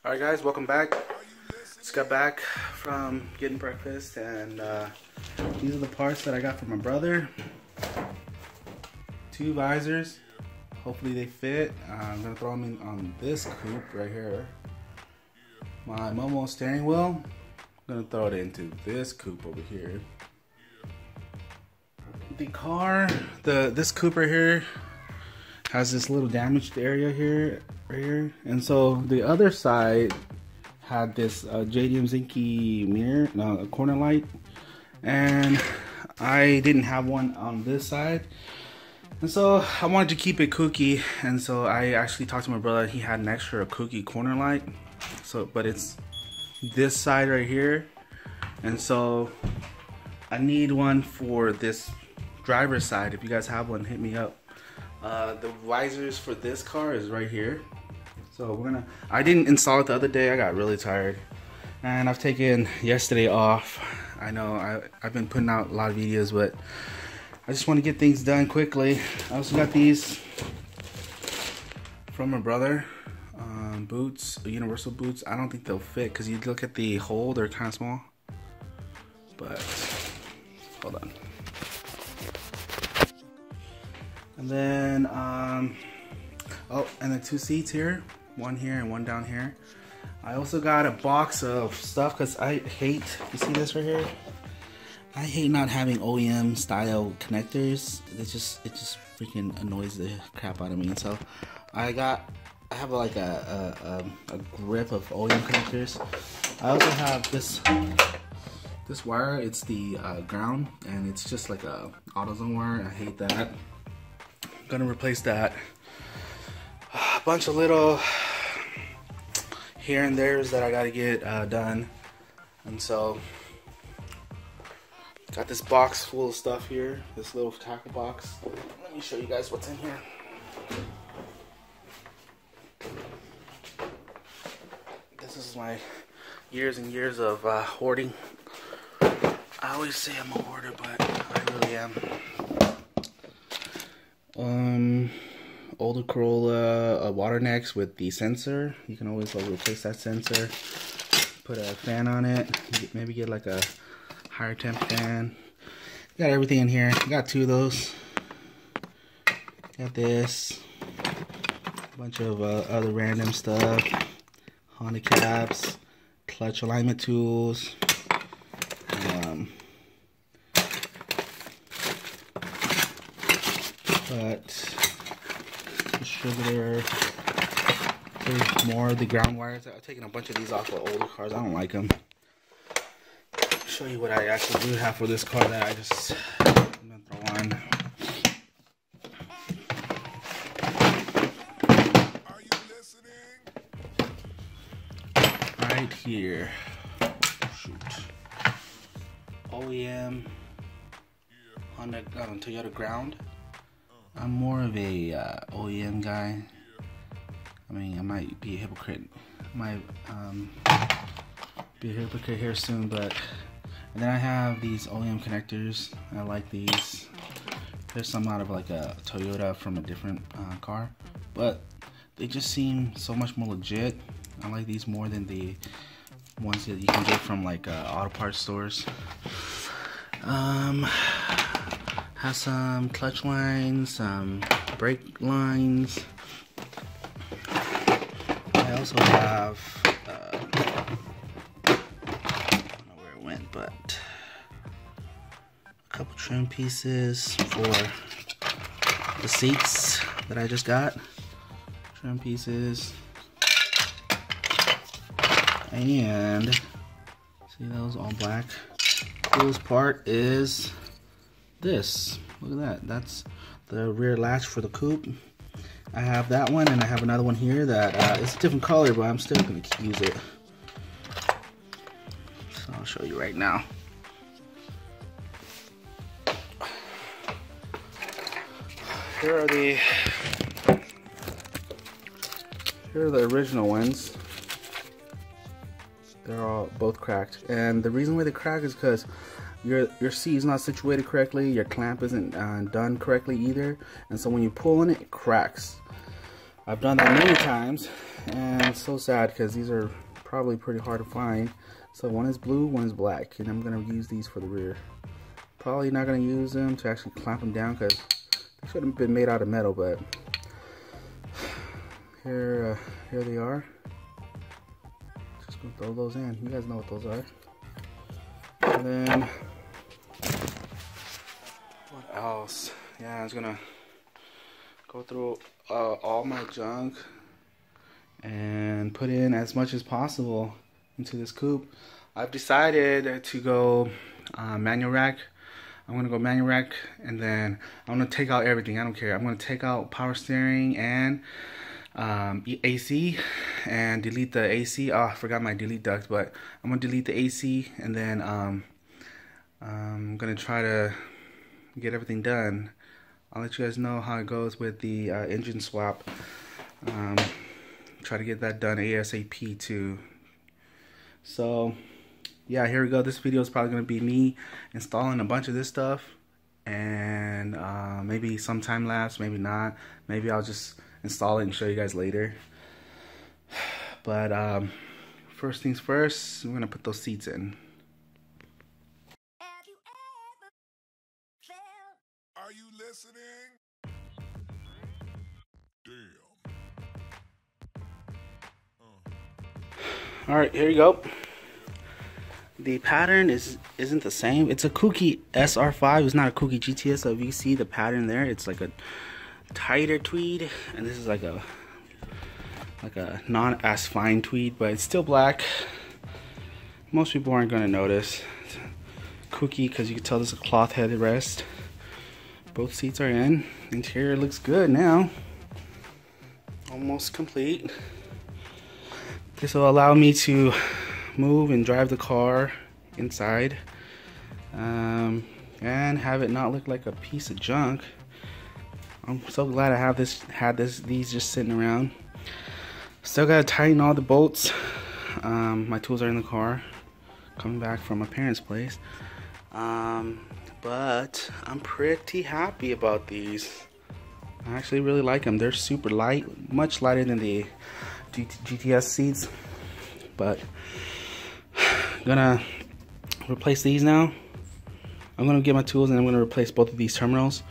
Alright guys, welcome back. Just got back from getting breakfast and these are the parts that I got from my brother. 2 visors. Hopefully they fit. I'm going to throw them in on this coupe right here. My Momo steering wheel. I'm going to throw it into this coupe over here. The car, this coupe right here has this little damaged area here, right here, and so the other side had this JDM Zinky mirror, a corner light, and I didn't have one on this side, and so I wanted to keep it kooky, and so I actually talked to my brother. He had an extra kooky corner light, but it's this side right here, and so I need one for this driver's side. If you guys have one, hit me up. The visors for this car is right here. So I didn't install it the other day. I got really tired. And I've taken yesterday off. I know I've been putting out a lot of videos, but I just want to get things done quickly. I also got these from my brother. Boots, universal boots. I don't think they'll fit because you look at the hole, they're kind of small. But, hold on. And then, oh, and the 2 seats here, one here and one down here. I also got a box of stuff because I hate, you see this right here? I hate not having OEM style connectors. It just freaking annoys the crap out of me. And so I have like a grip of OEM connectors. I also have this wire. It's the ground, and it's just like a AutoZone wire. I hate that. Gonna replace that. A bunch of little here and there's that I gotta get done, and so got this box full of stuff here, this little tackle box. Let me show you guys what's in here. This is my years and years of hoarding. I always say I'm a hoarder, but I really am. Older Corolla water necks with the sensor. You can always replace that sensor. Put a fan on it. Maybe get like a higher temp fan. Got everything in here. Got 2 of those. Got this. A bunch of other random stuff. Honda caps. Clutch alignment tools. But distributor, there's more of the ground wires. I've taken a bunch of these off of older cars. I don't like them. I'll show you what I actually do have for this car that I'm gonna throw on. Are you listening? Right here. Shoot. OEM Honda Toyota ground. I'm more of a OEM guy. I mean, I might be a hypocrite. I might be a hypocrite here soon, but and then I have these OEM connectors. I like these. There's some out of like a Toyota from a different car, but they just seem so much more legit. I like these more than the ones that you can get from like auto parts stores. Has some clutch lines, some brake lines. I also have, I don't know where it went, but a couple trim pieces for the seats that I just got. Trim pieces. And, see those all black. Coolest part is this. Look at that. That's the rear latch for the coupe. I have that one, and I have another one here that it's a different color, but I'm still going to use it. So I'll show you right now. Here are the original ones. They're all both cracked, and the reason why they crack is because your seat is not situated correctly, your clamp isn't done correctly either, and so when you pull on it, it cracks. I've done that many times, and it's so sad because these are probably pretty hard to find. So one is blue, one is black, and I'm gonna use these for the rear. Probably not gonna use them to actually clamp them down because they should have been made out of metal, but here they are. Just gonna throw those in. You guys know what those are. And then what else? Yeah, I was gonna go through all my junk and put in as much as possible into this coupe. I've decided to go manual rack. I'm gonna go manual rack, and then I'm gonna take out everything. I don't care. I'm gonna take out power steering and AC, and delete the AC. Oh, I forgot my delete duct, but I'm gonna delete the AC, and then I'm gonna try to get everything done. I'll let you guys know how it goes with the engine swap. Try to get that done ASAP too. So yeah, here we go. This video is probably going to be me installing a bunch of this stuff, and maybe some time lapse, maybe not. Maybe I'll just install it and show you guys later. But first things first, we're going to put those seats in. Are you listening? Damn. Alright, here you go. The pattern isn't the same. It's a Kooky SR5. It's not a Kooky GTS. So if you see the pattern there, it's like a tighter tweed, and this is like a not as fine tweed, but it's still black. Most people aren't gonna notice. It's Kooky because you can tell this is a cloth headed rest. Both seats are in. Interior looks good now. Almost complete. This will allow me to move and drive the car inside, and have it not look like a piece of junk. I'm so glad I have these just sitting around. Still gotta tighten all the bolts. My tools are in the car, coming back from my parents' place. But I'm pretty happy about these. I actually really like them. They're super light, much lighter than the GTS seats. But I'm gonna replace these now. I'm gonna get my tools and I'm gonna replace both of these terminals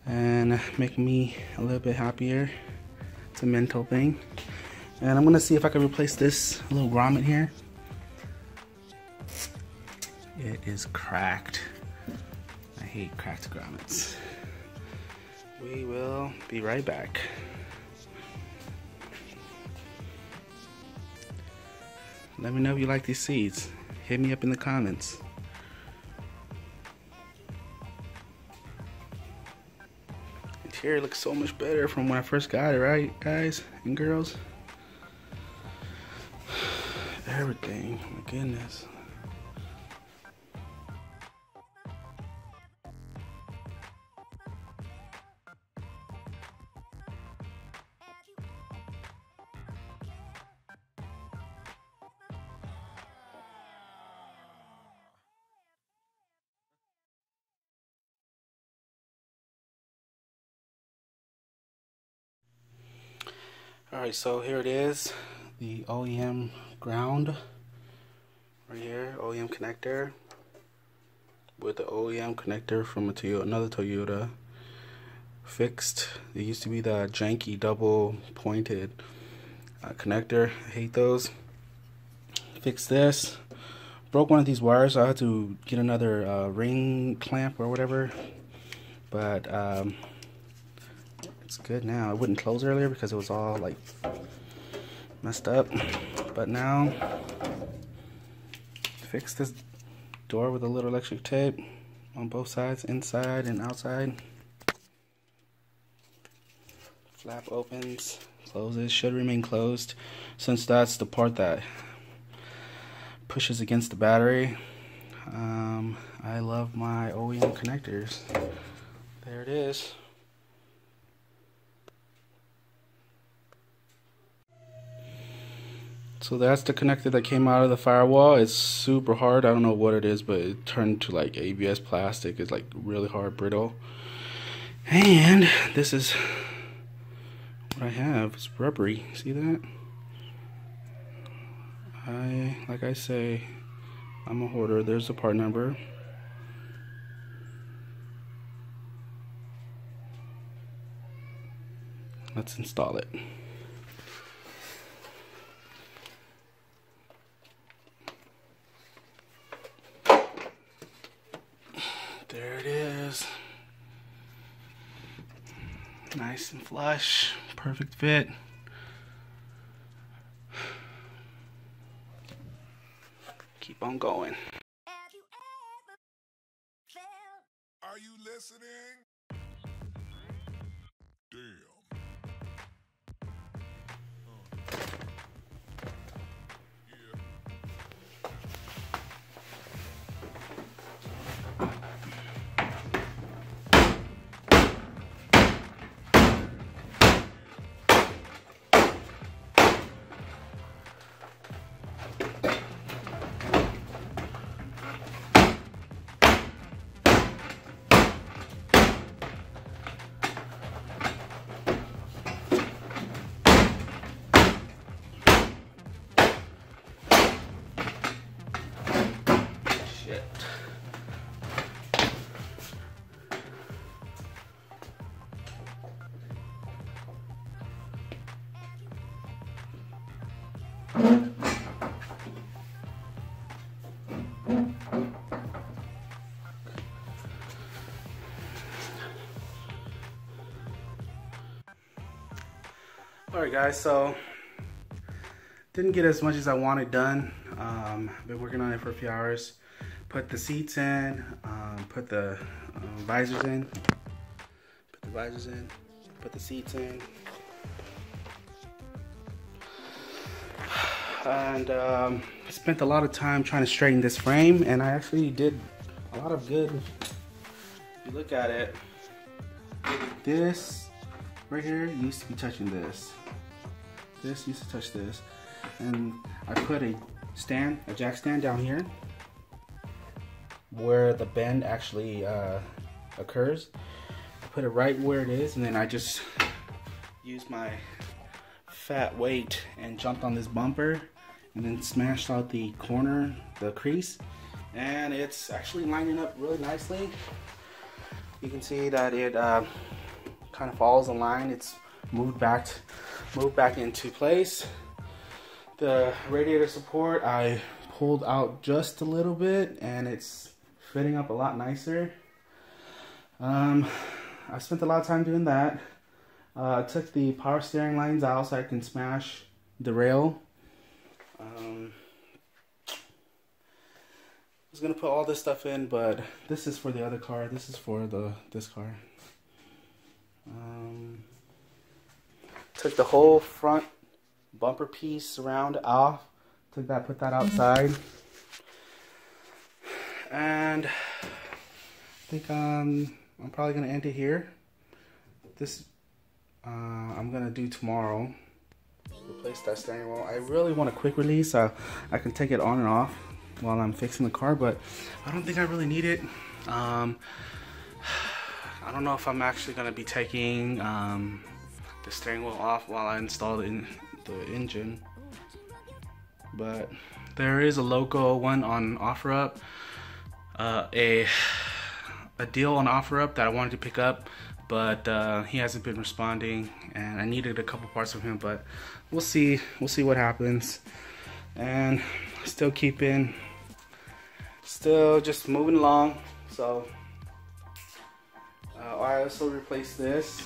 and make me a little bit happier. It's a mental thing. And I'm gonna see if I can replace this little grommet here. It is cracked. I hate cracked grommets. We will be right back. Let me know if you like these seats. Hit me up in the comments. Interior looks so much better from when I first got it, right, guys and girls? Everything, my goodness. Alright, so here it is, the OEM ground right here, OEM connector with the OEM connector from a another Toyota fixed. It used to be the janky double pointed connector. I hate those. Fixed this. Broke one of these wires, so I had to get another ring clamp or whatever, but it's good now. It wouldn't close earlier because it was all like messed up, but now fix this door with a little electric tape on both sides, inside and outside. Flap opens, closes, should remain closed since that's the part that pushes against the battery. I love my OEM connectors. There it is. So that's the connector that came out of the firewall. It's super hard. I don't know what it is, but it turned to like ABS plastic. It's like really hard, brittle. And this is what what I have. It's rubbery. See that? Like I say, I'm a hoarder. There's the part number. Let's install it. There it is. Nice and flush. Perfect fit. Keep on going. Are you listening? Damn. Alright guys, so didn't get as much as I wanted done. Been working on it for a few hours. Put the seats in, put the visors in, put the seats in, and spent a lot of time trying to straighten this frame, and I actually did a lot of good. If you look at it, this right here used to be touching this. This used to touch this, and I put a stand, a jack stand down here where the bend actually occurs. I put it right where it is, and then I just used my fat weight and jumped on this bumper and then smashed out the corner, the crease, and it's actually lining up really nicely. You can see that it kind of follows the line. It's moved back into place. The radiator support I pulled out just a little bit, and it's fitting up a lot nicer. I spent a lot of time doing that. I took the power steering lines out so I can smash the rail. I was gonna put all this stuff in, but this is for the other car. This is for this car. Took the whole front bumper piece surround off. Put that outside. And I think I'm probably gonna end it here. This I'm gonna do tomorrow. Replace that steering wheel. I really want a quick release so I can take it on and off while I'm fixing the car, but I don't think I really need it. I don't know if I'm actually gonna be taking the steering wheel off while I install the engine, but there is a local one on OfferUp, a deal on OfferUp that I wanted to pick up, but he hasn't been responding, and I needed a couple parts from him, but we'll see what happens. And still just moving along. So I also replaced this.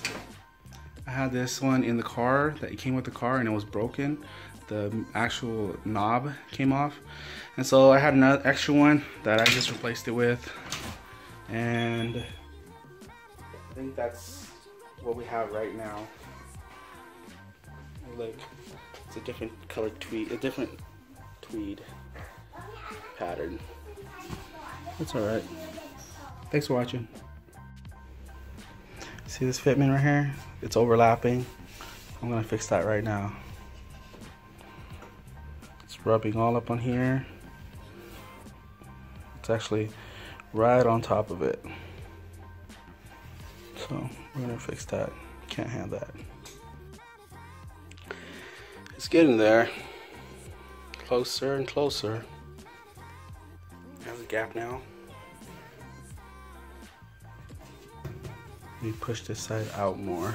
I had this one in the car that came with the car, and it was broken. The actual knob came off, and so I had another extra one that I just replaced it with, and I think that's what we have right now. Look, it's a different colored tweed, a different tweed pattern. It's alright. Thanks for watching. See this fitment right here? It's overlapping. I'm gonna fix that right now. It's rubbing all up on here. It's actually right on top of it. So we're gonna fix that. Can't have that. It's getting there. Closer and closer. There's a gap now. Let me push this side out more.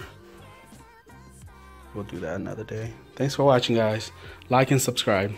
We'll do that another day. Thanks for watching, guys. Like and subscribe.